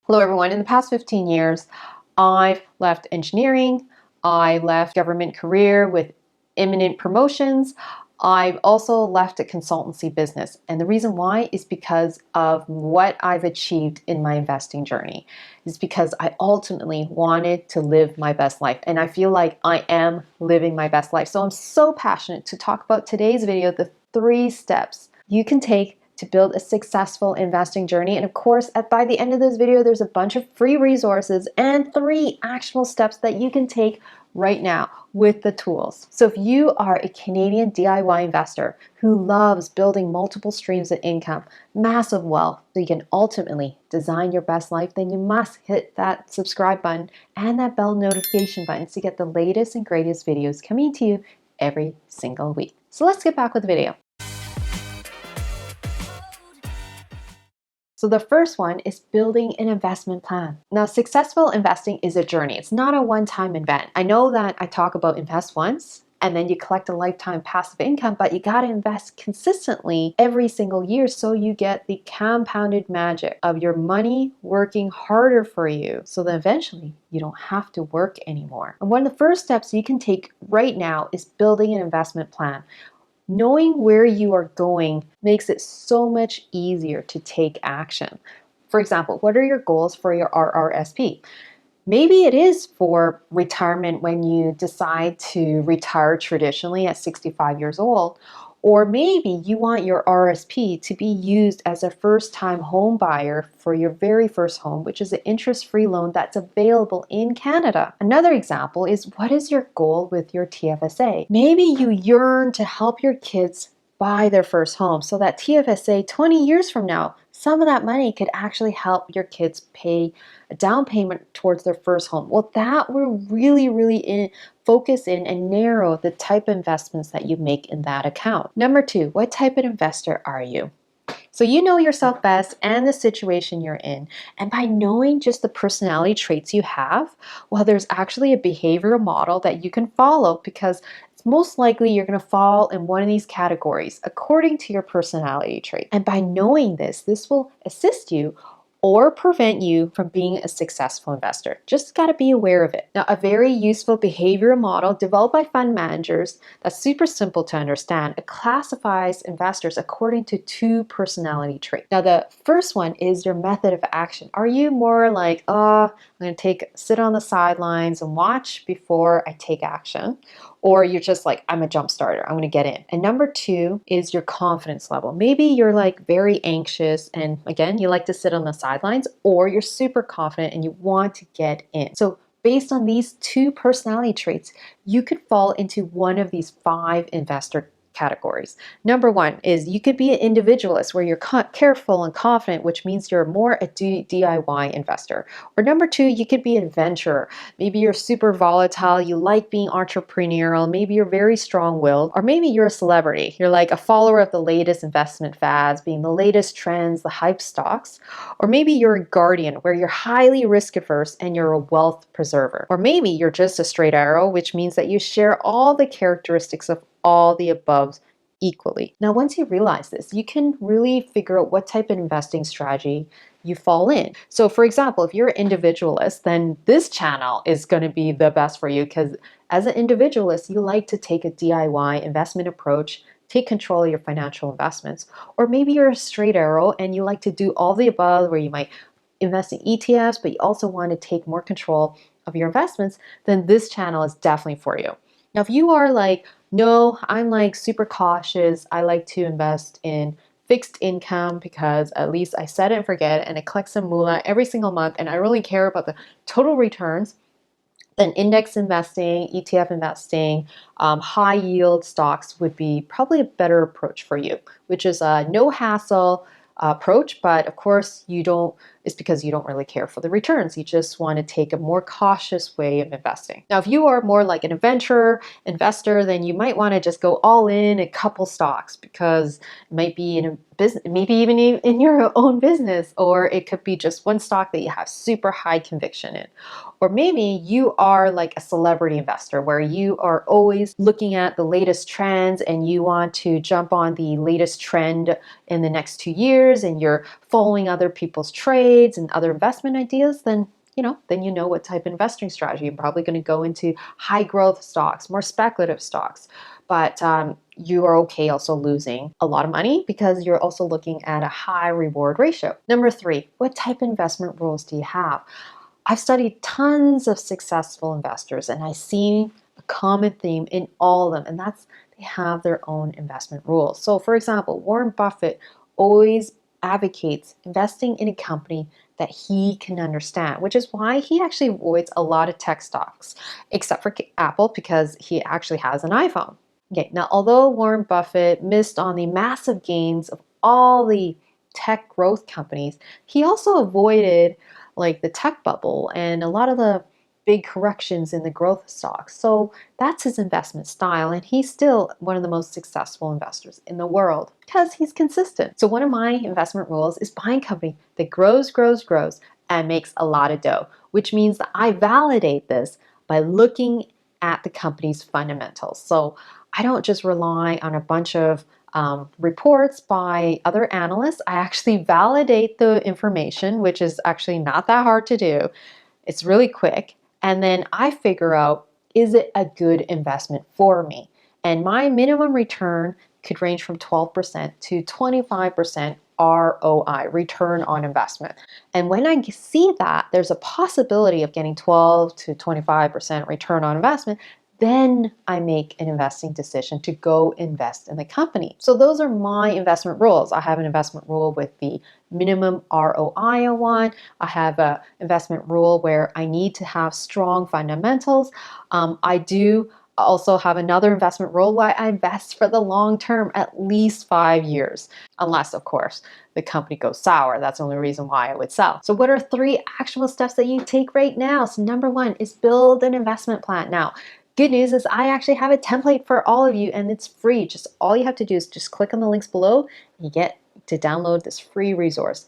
Hello everyone. In the past 15 years, I've left engineering, I left government career with imminent promotions. I've also left a consultancy business. And the reason why is because of what I've achieved in my investing journey. It's because I ultimately wanted to live my best life. And I feel like I am living my best life. So I'm so passionate to talk about today's video, the 3 steps you can take to build a successful investing journey. And of course, by the end of this video, there's a bunch of free resources and 3 actionable steps that you can take right now with the tools. So if you are a Canadian DIY investor who loves building multiple streams of income, massive wealth, so you can ultimately design your best life, then you must hit that subscribe button and that bell notification button to get the latest and greatest videos coming to you every single week. So let's get back with the video. So the first one is building an investment plan. Now, successful investing is a journey. It's not a one-time event. I know that I talk about invest once and then you collect a lifetime passive income, but you got to invest consistently every single year so you get the compounded magic of your money working harder for you so that eventually you don't have to work anymore. And one of the first steps you can take right now is building an investment plan. Knowing where you are going makes it so much easier to take action. For example, what are your goals for your RRSP? Maybe it is for retirement when you decide to retire traditionally at 65 years old. Or maybe you want your RSP to be used as a first-time home buyer for your very first home, which is an interest-free loan that's available in Canada. Another example is, what is your goal with your TFSA? Maybe you yearn to help your kids buy their first home so that TFSA 20 years from now, some of that money could actually help your kids pay a down payment towards their first home. Well, that will really focus in and narrow the type of investments that you make in that account. Number 2, what type of investor are you? So you know yourself best and the situation you're in. And by knowing just the personality traits you have, well, there's actually a behavioral model that you can follow because it's most likely you're going to fall in one of these categories according to your personality trait. And by knowing this will assist you or prevent you from being a successful investor. Just got to be aware of it. Now, a very useful behavioral model developed by fund managers that's super simple to understand. It classifies investors according to 2 personality traits. Now, the first one is your method of action. Are you more like, I'm going to sit on the sidelines and watch before I take action? Or you're just like, I'm a jump starter, I'm going to get in. And number 2 is your confidence level. Maybe you're like very anxious and again, you like to sit on the sidelines, or you're super confident and you want to get in. So based on these 2 personality traits, you could fall into one of these 5 investor categories. Number 1 is you could be an individualist where you're careful and confident, which means you're more a DIY investor. Or number 2, you could be an adventurer. Maybe you're super volatile, you like being entrepreneurial, maybe you're very strong-willed, or maybe you're a celebrity. You're like a follower of the latest investment fads, being the latest trends, the hype stocks. Or maybe you're a guardian where you're highly risk-averse and you're a wealth preserver. Or maybe you're just a straight arrow, which means that you share all the characteristics of all the above equally. Now, once you realize this, you can really figure out what type of investing strategy you fall in. So for example, if you're an individualist, then this channel is going to be the best for you because as an individualist, you like to take a DIY investment approach, take control of your financial investments. Or maybe you're a straight arrow and you like to do all the above where you might invest in ETFs, but you also want to take more control of your investments, then this channel is definitely for you. Now, if you are like, no, I'm like super cautious, I like to invest in fixed income because at least I set it and forget it and it collects some moolah every single month and I really care about the total returns, then index investing, ETF investing, high yield stocks would be probably a better approach for you, which is a no hassle approach, but of course it's because you don't really care for the returns. You just want to take a more cautious way of investing. Now, if you are more like an adventurer investor, then you might want to just go all in a couple stocks because it might be in a business, maybe even in your own business, or it could be just one stock that you have super high conviction in. Or maybe you are like a celebrity investor where you are always looking at the latest trends and you want to jump on the latest trend in the next 2 years and you're following other people's trades trades and other investment ideas, then you know what type of investing strategy. You're probably going to go into high growth stocks, more speculative stocks, but you are okay also losing a lot of money because you're also looking at a high reward ratio. Number 3, what type of investment rules do you have? I've studied tons of successful investors and I see a common theme in all of them, and that's they have their own investment rules. So, for example, Warren Buffett always advocates investing in a company that he can understand, which is why he actually avoids a lot of tech stocks, except for Apple, because he actually has an iPhone. Okay, now although Warren Buffett missed on the massive gains of all the tech growth companies, he also avoided like the tech bubble and a lot of the big corrections in the growth stocks. So that's his investment style, and he's still one of the most successful investors in the world because he's consistent. So one of my investment rules is buying a company that grows, grows, grows, and makes a lot of dough, which means that I validate this by looking at the company's fundamentals. So I don't just rely on a bunch of reports by other analysts. I actually validate the information, which is actually not that hard to do. It's really quick. And then I figure out, is it a good investment for me? And my minimum return could range from 12% to 25% ROI, return on investment. And when I see that there's a possibility of getting 12 to 25% return on investment, then I make an investing decision to go invest in the company. So those are my investment rules. I have an investment rule with the minimum ROI I want. I have an investment rule where I need to have strong fundamentals. I do also have another investment rule where I invest for the long term, at least 5 years, unless, of course, the company goes sour. That's the only reason why I would sell. So what are 3 actionable steps that you take right now? So number 1 is build an investment plan. Now, good news is I actually have a template for all of you and it's free. Just all you have to do is just click on the links below and you get to download this free resource.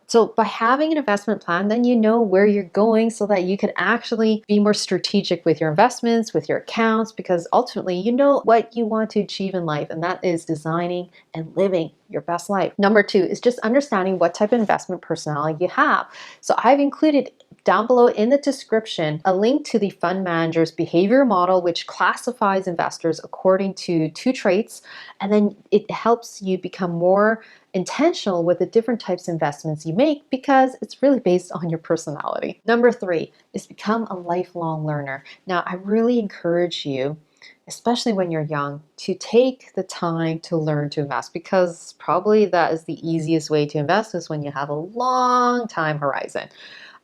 So by having an investment plan, then you know where you're going so that you can actually be more strategic with your investments, with your accounts, because ultimately you know what you want to achieve in life, and that is designing and living your best life. Number 2 is just understanding what type of investment personality you have. So I've included down below in the description a link to the fund manager's behavior model, which classifies investors according to 2 traits, and then it helps you become more intentional with the different types of investments you make because it's really based on your personality. Number 3 is become a lifelong learner. Now, I really encourage you, especially when you're young, to take the time to learn to invest, because probably that is the easiest way to invest is when you have a long time horizon.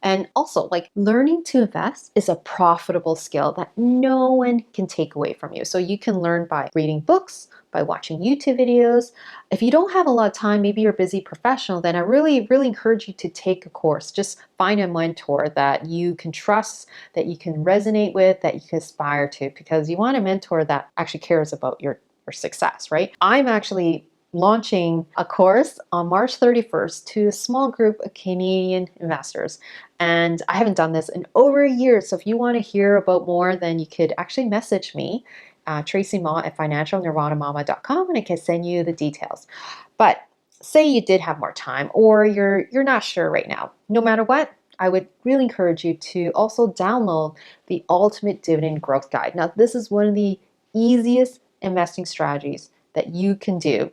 And also, like, learning to invest is a profitable skill that no one can take away from you. So you can learn by reading books, by watching YouTube videos. If you don't have a lot of time, maybe you're a busy professional, then I really, really encourage you to take a course. Just find a mentor that you can trust, that you can resonate with, that you can aspire to, because you want a mentor that actually cares about your success, right? I'm actually launching a course on March 31st to a small group of Canadian investors. And I haven't done this in over a year. So if you want to hear about more, then you could actually message me, Tracy Ma at financialnirvanamama.com, and I can send you the details. But say you did have more time or you're not sure right now, no matter what, I would really encourage you to also download the Ultimate Dividend Growth Guide. Now, this is one of the easiest investing strategies that you can do,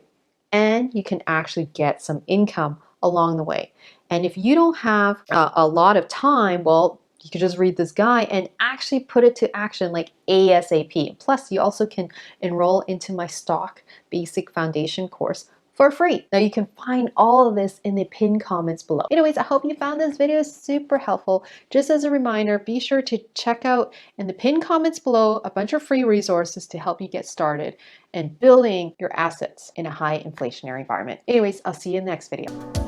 and you can actually get some income along the way. And if you don't have a lot of time, well, you can just read this guide and actually put it to action like ASAP. Plus, you also can enroll into my Stock Basic Foundation course for free. Now you can find all of this in the pinned comments below. Anyways, I hope you found this video super helpful. Just as a reminder, be sure to check out in the pinned comments below a bunch of free resources to help you get started and building your assets in a high inflationary environment. Anyways, I'll see you in the next video.